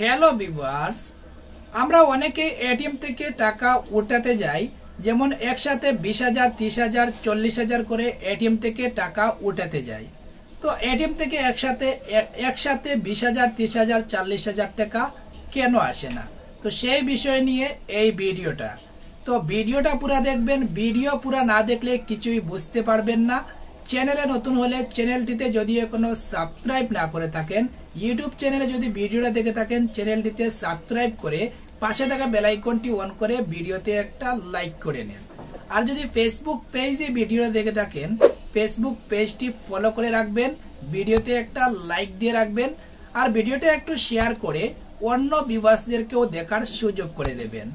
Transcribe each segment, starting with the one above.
Hello viewers, আমরা অনেকে ATM থেকে টাকা উঠাতে যাই, যেমন একসাথে 20,000, 30,000, 40,000 করে এটিএম থেকে টাকা উঠাতে যাই। তো এটিএম থেকে একসাথে 20,000, 30,000, 40,000 টাকা কেন আসে না? তো সেই বিষয় নিয়ে এই ভিডিওটা। তো ভিডিওটা পুরো দেখবেন, ভিডিও পুরো না দেখলে কিছুই বুঝতে পারবেন না। চ্যানেলে নতুন হলে চ্যানেলটিতে যদি এখনো সাবস্ক্রাইব না করে থাকেন, ইউটিউব চ্যানেলে যদি ভিডিওটা দেখে থাকেন চ্যানেলটিতে সাবস্ক্রাইব করে পাশে থাকা বেল আইকনটি অন করে ভিডিওতে একটা লাইক করে নেন। আর যদি ফেসবুক পেজে ভিডিওটা দেখে থাকেন ফেসবুক পেজটি ফলো করে রাখবেন, ভিডিওতে একটা লাইক দিয়ে রাখবেন, আর ভিডিওটা একটু শেয়ার করে অন্য ভিউয়ার্সদেরকেও দেখার সুযোগ করে দেবেন।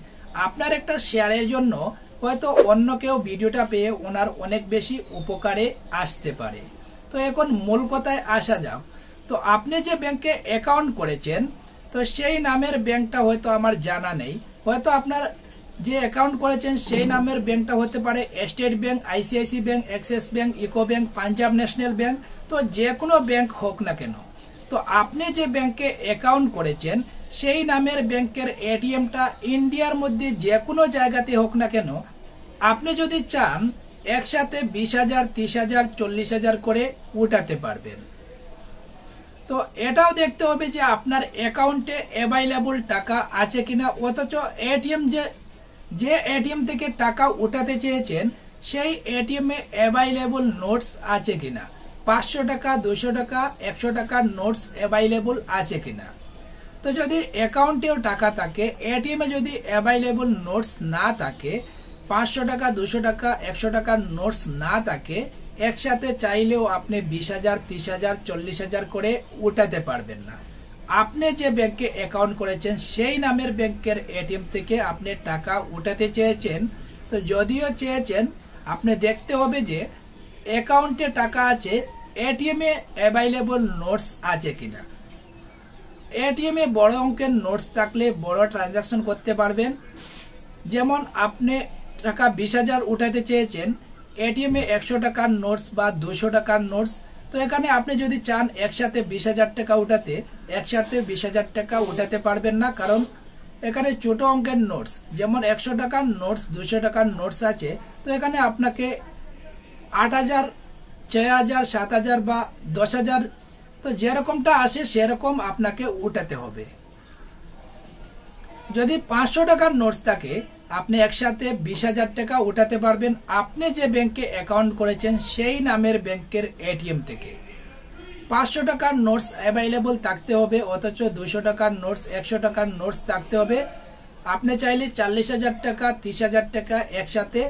আপনার একটা শেয়ারের জন্য হয়তো অন্য কেউ ভিডিওটা পেয়ে ওনার অনেক বেশি উপকারে আসতে পারে। তো এখন মূল কথায় আসা যাক। তো আপনি যে ব্যাংকে অ্যাকাউন্ট করেছেন, তো সেই নামের ব্যাংকটা হয়তো আমার জানা নেই। হয়তো আপনার যে অ্যাকাউন্ট করেছেন সেই নামের ব্যাংকটা হতে পারে স্টেট ব্যাংক, আইসিআইসি ব্যাংক, অ্যাক্সিস ব্যাংক, ইকো ব্যাংক, পাঞ্জাব ন্যাশনাল ব্যাংক। তো যে কোনো ব্যাংক হোক না কেন, তো আপনি যে ব্যাংকে অ্যাকাউন্ট করেছেন সেই নামের ব্যাংকের এটিএমটা ইন্ডিয়ার মধ্যে যে কোনো জায়গাতে হোক না কেন, আপনি যদি চান একসাথে 20,000, 30,000, 40,000 করে উঠাতে পারবেন। তো এটাও দেখতে হবে যে আপনার অ্যাকাউন্টে অ্যাভাইলেবল টাকা আছে কিনা, অথচ এটিএম যে এটিএম থেকে টাকা উঠাতে চেয়েছেন সেই এটিএম এ অ্যাভাইলেবল নোটস আছে কিনা, 500 টাকা, 200 টাকা, 100 টাকার নোটস অ্যাভাইলেবল আছে কিনা। তো যদি অ্যাকাউন্টেও টাকা থাকে, এটিএম এ যদি অ্যাভাইলেবল নোটস না থাকে, 500 টাকা, 200 টাকা, 100 টাকার নোটস না থাকে, একসাথে চাইলেও আপনি 20,000, 30,000, 40,000 করে উঠাতে পারবেন না। আপনি যে ব্যাংকে অ্যাকাউন্ট করেছেন সেই নামের ব্যাংকের এটিএম থেকে আপনি টাকা উঠাতে চেয়েছেন। তো যদিও চেয়েছেন, আপনি দেখতে হবে যে অ্যাকাউন্টে টাকা আছে, এটিএম এ অ্যাভাইলেবল নোটস আছে কিনা। এটিএম এ বড় অঙ্কের নোটস থাকলে বড় ট্রানজাকশন করতে পারবেন। যেমন আপনি টাকা 20,000 উঠাতে চেয়েছেন, এটিএম এ 100 টাকার নোটস বা 200 টাকার নোটস। তো এখানে আপনি যদি চান একসাথে 20,000 টাকা উঠাতে, একসাথে 20,000 টাকা উঠাতে পারবেন না, কারণ এখানে ছোট অঙ্কের নোটস, যেমন 100 টাকার নোটস, 200 টাকার নোটস আছে। তো এখানে আপনাকে 8,000, 6,000, 7,000 বা 10,000, তো যেরকমটা আসে সেরকম আপনাকে উঠাতে হবে। যদি 500 টাকার নোটস থাকে, আপনি একসাথে 20,000 টাকা উঠাতে পারবেন আপনি যে ব্যাংকে অ্যাকাউন্ট করেছেন সেই নামের ব্যাংকের এটিএম থেকে। 500 টাকার নোটস অ্যাভাইলেবল থাকতে হবে, অথচ 200 টাকার নোটস, 100 টাকার নোটস থাকতে হবে। আপনি চাইলে 40,000 টাকা, 30,000 টাকা একসাথে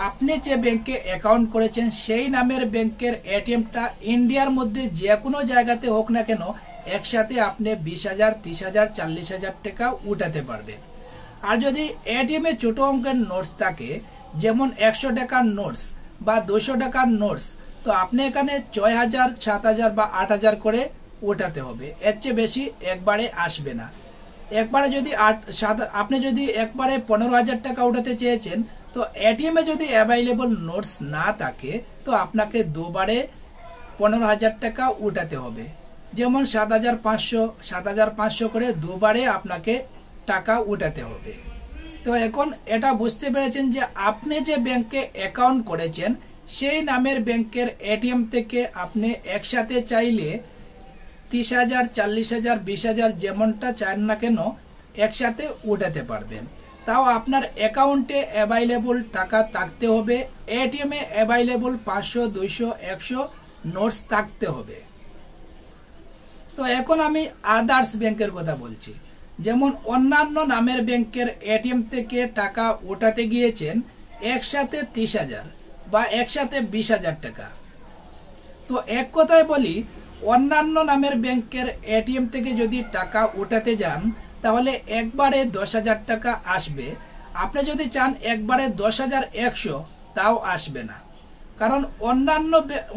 আপনি যে ব্যাংকে অ্যাকাউন্ট করেছেন সেই নামের ব্যাংকের এটিএমটা ইন্ডিয়ার মধ্যে যে কোনো জায়গাতে হোক না কেন, একসাথে আপনি 20,000, 30,000, 40,000 টাকা উঠাতে পারবেন। আর যদি এটিএম এ ছোট অঙ্কের নোটস থাকে, যেমন 100 টাকার নোটস বা 200 টাকার নোটস, তো আপনি এখানে 6,000, 7,000 বা 8,000 করে উঠাতে হবে। এর চেয়ে বেশি একবারে আসবে না। একবারে যদি আপনি যদি একবারে 15,000 টাকা উঠাতে চেয়েছেন, তো এটিএম এ যদি অ্যাভাইলেবল নোটস না থাকে, তো আপনাকে দুবারে 15,000 টাকা উঠাতে হবে। যেমন 7,500, 7,500 করে দুবারে আপনাকে টাকা উঠাতে হবে। তো এখন এটা বুঝতে পেরেছেন যে আপনি যে ব্যাংকে অ্যাকাউন্ট করেছেন সেই নামের ব্যাংকের এটিএম থেকে আপনি একসাথে চাইলে 30,000, 40,000, 20,000 যেমনটা চান না কেন একসাথে উঠাতে পারবেন। তাও আপনার অ্যাকাউন্টে অ্যাভাইলেবল টাকা থাকতে হবে, এটিএম এ অ্যাভাইলেবল 500, 200, 100 নোটস থাকতে হবে। তো এখন আমি আদার্স ব্যাংকের কথা বলছি। যেমন অন্যান্য নামের ব্যাংকের এটিএম থেকে টাকা উঠাতে গিয়েছেন একসাথে 30,000 বা একসাথে 20,000 টাকা। তো এক কথায় বলি, অন্যান্য নামের ব্যাংকের এটিএম থেকে যদি টাকা উঠাতে যান তাহলে একবারে 10,000 টাকা আসবে। আপনি যদি চান একবারে 10,100, তাও আসবে না, কারণ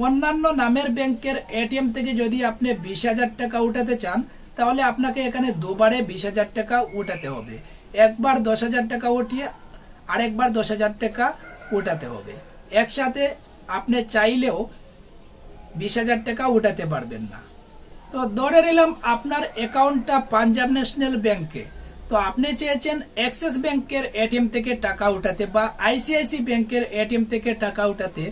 অন্যান্য নামের ব্যাংকের এটিএম থেকে যদি আপনি 20,000 টাকা উঠাতে চান, তাহলে আপনাকে এখানে দুবারে 20,000 টাকা উঠাতে হবে। একবার 10,000 টাকা উঠিয়ে আরেকবার 10,000 টাকা উঠাতে হবে। একসাথে আপনি চাইলেও 20,000 টাকা উঠাতে পারবেন না। তো ধরে নিলাম আপনার অ্যাকাউন্টটা পাঞ্জাব ন্যাশনাল ব্যাংকে, তো আপনি চেয়েছেন অ্যাক্সিস ব্যাংকের এটিএম থেকে টাকা উঠাতে বা আইসিআইসি ব্যাংকের এটিএম থেকে টাকা উঠাতে,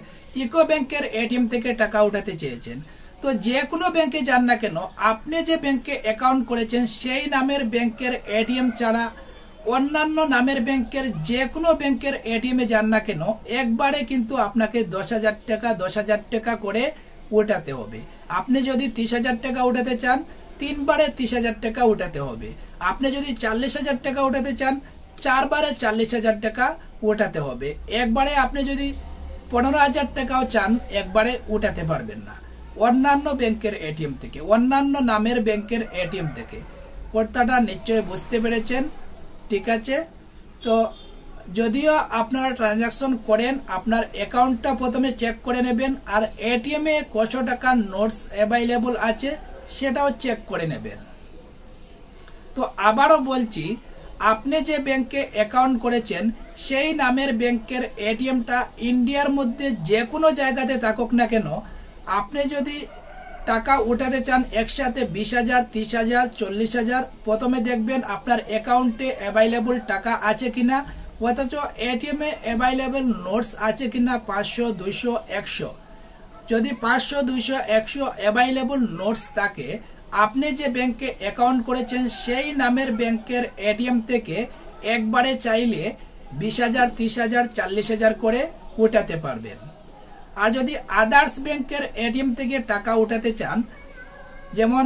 ইকো ব্যাংকের এটিএম থেকে টাকা উঠাতে চেয়েছেন। তো যে কোনো ব্যাংকে যান না কেন, আপনি যে ব্যাংকে অ্যাকাউন্ট করেছেন সেই নামের ব্যাংকের এটিএম ছাড়া অন্যান্য নামের ব্যাংকের যে কোনো ব্যাংকের এটিএম এ যান না কেন, একবারে কিন্তু আপনাকে 10,000 টাকা করে উঠাতে হবে। আপনি যদি 30,000 টাকা উঠাতে চান, 3 বারে 30,000 টাকা উঠাতে হবে। আপনি যদি 40,000 টাকা উঠাতে চান, 4 বারে 40,000 টাকা উঠাতে হবে। একবারে আপনি যদি 15,000 টাকাও চান, একবারে উঠাতে পারবেন না অন্যান্য ব্যাংকের এটিএম থেকে, অন্যান্য নামের ব্যাংকের এটিএম থেকে। কথাটা নিশ্চয়ই বুঝতে পেরেছেন, ঠিক আছে? তো যদিও আপনারা ট্রানজাকশন করেন, আপনার অ্যাকাউন্টটা প্রথমে চেক করে নেবেন, আর এটিএম এ কত টাকার নোটস অ্যাভেলেবল আছে সেটাও চেক করে নেবেন। তো আবারও বলছি, আপনি যে ব্যাংকে অ্যাকাউন্ট করেছেন সেই নামের ব্যাংকের এটিএমটা ইন্ডিয়ার মধ্যে যে কোনো জায়গাতে থাকুক না কেন, আপনি যদি টাকা উঠাতে চান একসাথে 20,000, 30,000, 40,000, প্রথমে দেখবেন আপনার অ্যাকাউন্টে অ্যাভেলেবল টাকা আছে কিনা, অথচ এটিএম এ অ্যাভেলেবল নোটস আছে কিনা 500, 200, 100। যদি 500, 200, 100 অ্যাভেলেবল নোটস থাকে, আপনি যে ব্যাংকে অ্যাকাউন্ট করেছেন সেই নামের ব্যাংকের এটিএম থেকে একবারে চাইলে 20,000, 30,000, 40,000 করে উঠাতে পারবেন। আর যদি আদার্স ব্যাংকের এটিএম থেকে টাকা উঠাতে চান, যেমন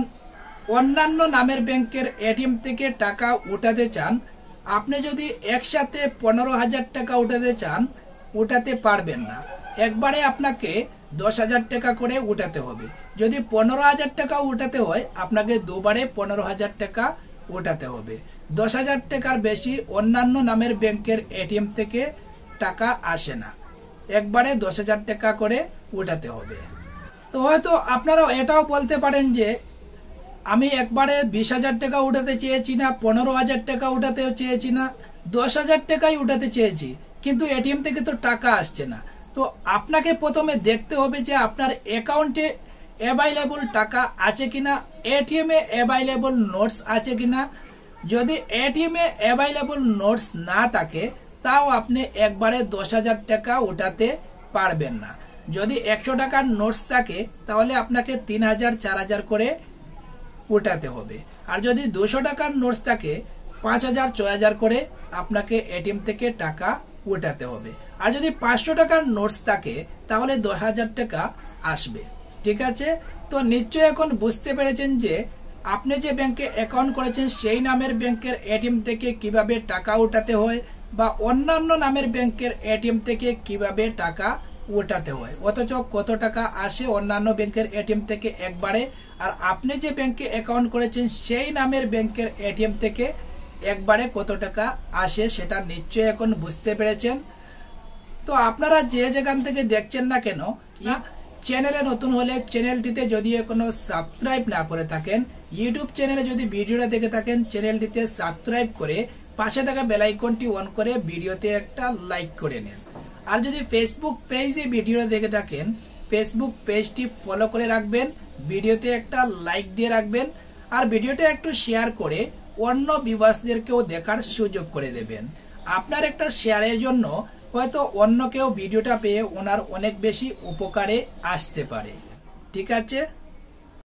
অন্যান্য নামের ব্যাংকের এটিএম থেকে টাকা উঠাতে চান, আপনি যদি একসাথে 15,000 টাকা উঠাতে চান, উঠাতে পারবেন না। একবারে আপনাকে 10,000 টাকা করে উঠাতে হবে। যদি 15,000 টাকা উঠাতে হয়, আপনাকে দুবারে 15,000 টাকা উঠাতে হবে। 10,000 টাকার বেশি অন্যান্য নামের ব্যাংকের এটিএম থেকে টাকা আসে না, একবারে 10,000 টাকা করে উঠাতে হবে। তো হয়তো আপনারা এটাও বলতে পারেন যে আমি একবারে 20,000 টাকা উঠাতে চেয়েছি না, 15,000 টাকা উঠাতে চেয়েছি না, 10,000 টাকাই উঠাতে চেয়েছি, কিন্তু এটিএম থেকে তো টাকা আসছে না। তো আপনাকে প্রথমে দেখতে হবে যে আপনার অ্যাকাউন্টে অ্যাভেলেবল টাকা আছে কিনা, এটিএম এ অ্যাভেলেবল নোটস আছে কিনা। যদি এটিএম এ অ্যাভেলেবল নোটস না থাকে, তাও আপনি একবারে 10,000 টাকা উঠাতে পারবেন না। যদি 100 টাকার নোটস থাকে, তাহলে আপনাকে 3,000, 4,000 করে উঠাতে হবে। আর যদি 200 টাকার নোটস থাকে, 5,000, 6,000 করে আপনাকে এটিএম থেকে টাকা উঠাতে হবে। আর যদি 500 টাকার নোটস থাকে, তাহলে 10,000 টাকা আসবে, ঠিক আছে? তো নিশ্চয়ই এখন বুঝতে পেরেছেন যে আপনি যে ব্যাংকে অ্যাকাউন্ট করেছেন সেই নামের ব্যাংকের এটিএম থেকে কিভাবে টাকা উঠাতে হয়, বা অন্যান্য নামের ব্যাংকের এটিএম থেকে কিভাবে টাকা উঠাতে হয়, অথচ কত টাকা আসে অন্যান্য ব্যাংকের এটিএম থেকে একবারে, আর আপনি যে ব্যাংকে অ্যাকাউন্ট করেছেন সেই নামের ব্যাংকের এটিএম থেকে একবারে কত টাকা আসে, সেটা নিশ্চয়ই এখন বুঝতে পেরেছেন। তো আপনারা যে যেখান থেকে দেখছেন না কেন, চ্যানেলে নতুন হলে চ্যানেলটিতে যদি এখনো সাবস্ক্রাইব না করে থাকেন, ইউটিউব চ্যানেলে যদি ভিডিওটা দেখে থাকেন, চ্যানেলটিতে সাবস্ক্রাইব করে পাশে থাকা বেল আইকনটি অন করে ভিডিওতে একটা লাইক করে নেন। আর যদি ফেসবুক পেজে ভিডিওটা দেখে থাকেন, ফেসবুক পেজটি ফলো করে রাখবেন, ভিডিওতে একটা লাইক দিয়ে রাখবেন, আর ভিডিওটা একটু শেয়ার করে অন্য ভিউয়ার্সদেরকেও দেখার সুযোগ করে দেবেন। আপনার একটা শেয়ারের জন্য হয়তো অন্য কেউ ভিডিওটা পেয়ে ওনার অনেক বেশি উপকারে আসতে পারে, ঠিক আছে?